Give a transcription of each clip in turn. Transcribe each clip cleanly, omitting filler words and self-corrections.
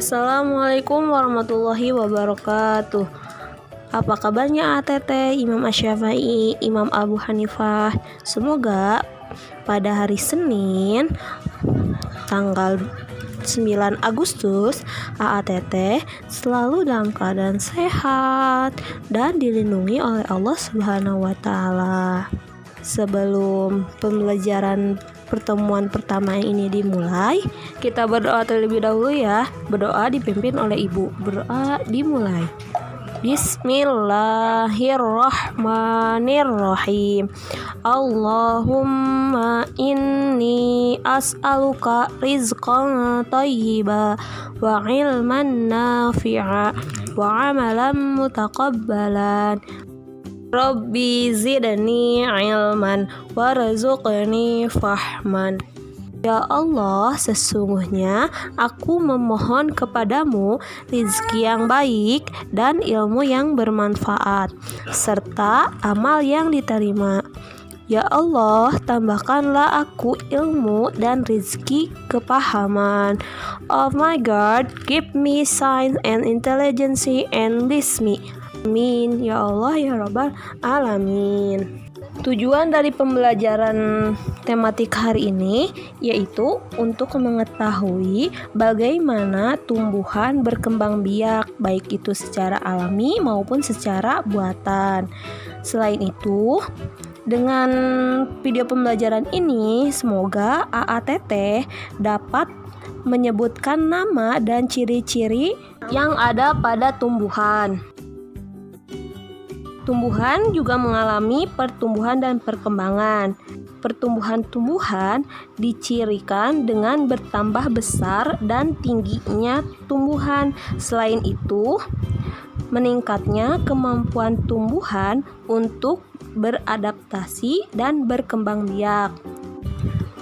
Assalamualaikum warahmatullahi wabarakatuh. Apa kabarnya ATT, Imam Asy-Syafi'i, Imam Abu Hanifah? Semoga pada hari Senin tanggal 9 Agustus AATT selalu dalam keadaan sehat dan dilindungi oleh Allah Subhanahu wa taala. Sebelum pembelajaran pertemuan pertama ini dimulai, kita berdoa terlebih dahulu ya. Berdoa dipimpin oleh ibu. Berdoa dimulai. Bismillahirrahmanirrahim. Allahumma inni as'aluka rizqan thayyiba wa ilman nafi'a wa amalan mutaqabbalan. Rabbi zidni ilman warzuqni fahman. Ya Allah, sesungguhnya aku memohon kepadamu rizki yang baik dan ilmu yang bermanfaat, serta amal yang diterima. Ya Allah, tambahkanlah aku ilmu dan rizki kepahaman. Oh my God, give me science and intelligence and bless me. Amin. Ya Allah, ya Rabbal Alamin. Tujuan dari pembelajaran tematik hari ini yaitu untuk mengetahui bagaimana tumbuhan berkembang biak, baik itu secara alami maupun secara buatan. Selain itu, dengan video pembelajaran ini semoga AATT dapat menyebutkan nama dan ciri-ciri yang ada pada tumbuhan. Tumbuhan juga mengalami pertumbuhan dan perkembangan. Pertumbuhan-tumbuhan dicirikan dengan bertambah besar dan tingginya tumbuhan. Selain itu, meningkatnya kemampuan tumbuhan untuk beradaptasi dan berkembang biak.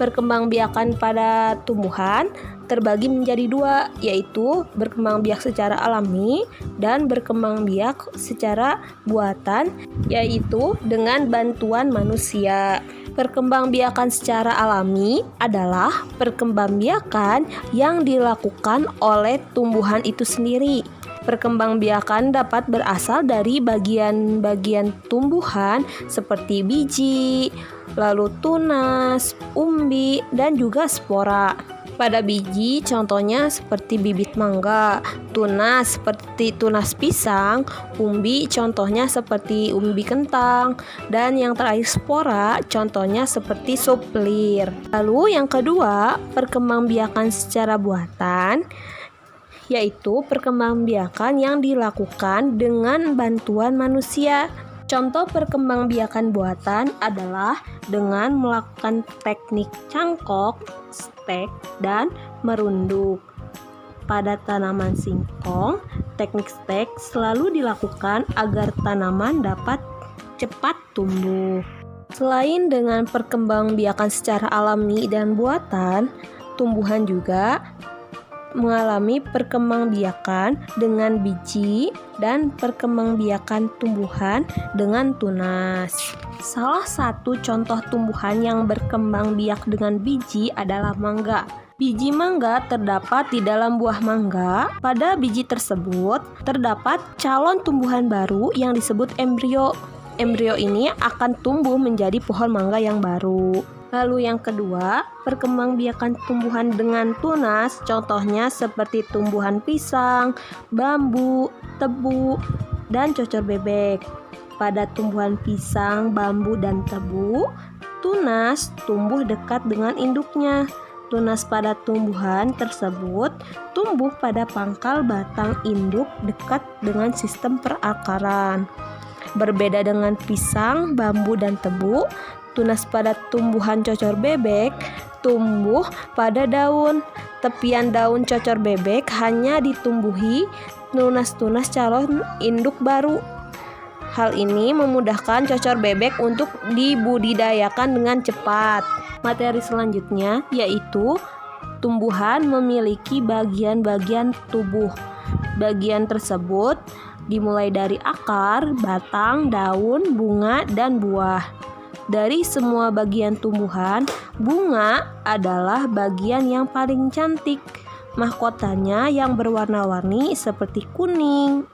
Perkembangbiakan pada tumbuhan terbagi menjadi dua, yaitu berkembang biak secara alami dan berkembang biak secara buatan, yaitu dengan bantuan manusia. Perkembangbiakan secara alami adalah perkembangbiakan yang dilakukan oleh tumbuhan itu sendiri. Perkembangbiakan dapat berasal dari bagian-bagian tumbuhan seperti biji, lalu tunas, umbi, dan juga spora. Pada biji contohnya seperti bibit mangga, tunas seperti tunas pisang, umbi contohnya seperti umbi kentang, dan yang terakhir spora contohnya seperti suplir. Lalu yang kedua, perkembangbiakan secara buatan, yaitu perkembangbiakan yang dilakukan dengan bantuan manusia. Contoh perkembangbiakan buatan adalah dengan melakukan teknik cangkok, stek, dan merunduk. Pada tanaman singkong, teknik stek selalu dilakukan agar tanaman dapat cepat tumbuh. Selain dengan perkembangbiakan secara alami dan buatan, tumbuhan juga mengalami perkembangbiakan dengan biji dan perkembangbiakan tumbuhan dengan tunas. Salah satu contoh tumbuhan yang berkembang biak dengan biji adalah mangga. Biji mangga terdapat di dalam buah mangga. Pada biji tersebut terdapat calon tumbuhan baru yang disebut embrio. Embrio ini akan tumbuh menjadi pohon mangga yang baru. Lalu yang kedua, perkembangbiakan tumbuhan dengan tunas, contohnya seperti tumbuhan pisang, bambu, tebu, dan cocor bebek. Pada tumbuhan pisang, bambu, dan tebu, tunas tumbuh dekat dengan induknya. Tunas pada tumbuhan tersebut tumbuh pada pangkal batang induk dekat dengan sistem perakaran. Berbeda dengan pisang, bambu, dan tebu, tunas pada tumbuhan cocor bebek tumbuh pada daun. Tepian daun cocor bebek hanya ditumbuhi tunas-tunas calon induk baru. Hal ini memudahkan cocor bebek untuk dibudidayakan dengan cepat. Materi selanjutnya yaitu tumbuhan memiliki bagian-bagian tubuh. Bagian tersebut dimulai dari akar, batang, daun, bunga, dan buah. Dari semua bagian tumbuhan, bunga adalah bagian yang paling cantik. mahkotanya yang berwarna-warni seperti kuning,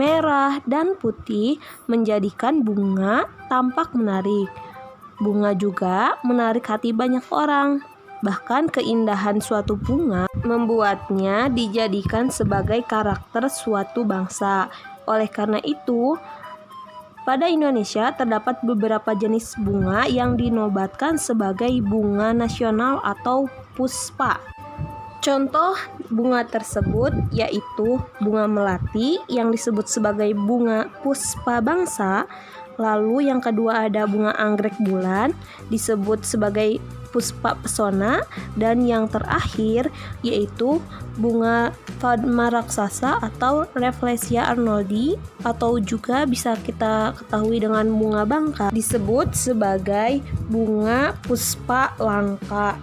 merah, dan putih menjadikan bunga tampak menarik. Bunga juga menarik hati banyak orang. Bahkan keindahan suatu bunga membuatnya dijadikan sebagai karakter suatu bangsa. Oleh karena itu, pada Indonesia terdapat beberapa jenis bunga yang dinobatkan sebagai bunga nasional atau puspa. Contoh bunga tersebut yaitu bunga melati yang disebut sebagai bunga puspa bangsa. Lalu yang kedua ada bunga anggrek bulan disebut sebagai puspa pesona, dan yang terakhir yaitu bunga padma raksasa atau Rafflesia arnoldi, atau juga bisa kita ketahui dengan bunga bangka, disebut sebagai bunga puspa langka.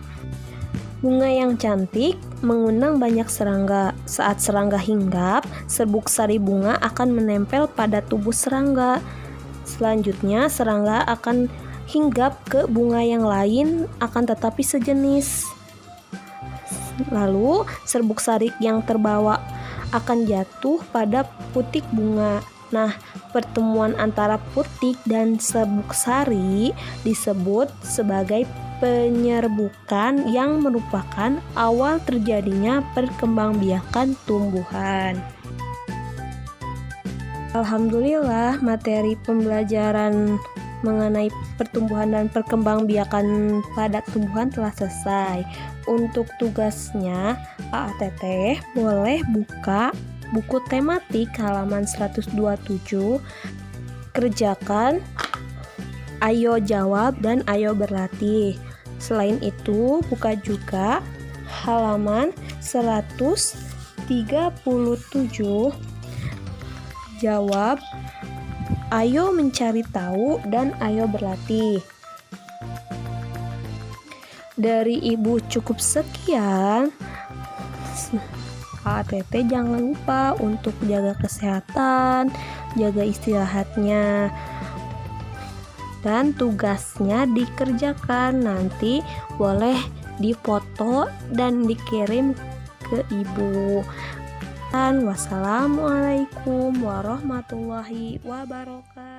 Bunga yang cantik mengundang banyak serangga. Saat serangga hinggap, serbuk sari bunga akan menempel pada tubuh serangga. Selanjutnya, serangga akan hinggap ke bunga yang lain akan tetapi sejenis. Lalu, serbuk sari yang terbawa akan jatuh pada putik bunga. Nah, pertemuan antara putik dan serbuk sari disebut sebagai penyerbukan yang merupakan awal terjadinya perkembangbiakan tumbuhan. Alhamdulillah, materi pembelajaran mengenai pertumbuhan dan perkembangbiakan pada tumbuhan telah selesai. Untuk tugasnya, AATT boleh buka buku tematik halaman 127, kerjakan, ayo jawab, dan ayo berlatih. Selain itu, buka juga halaman 137, jawab, ayo mencari tahu, dan ayo berlatih. Dari Ibu cukup sekian. AATT jangan lupa untuk jaga kesehatan, jaga istirahatnya, dan tugasnya dikerjakan. Nanti boleh difoto dan dikirim ke Ibu. Dan wassalamualaikum warahmatullahi wabarakatuh.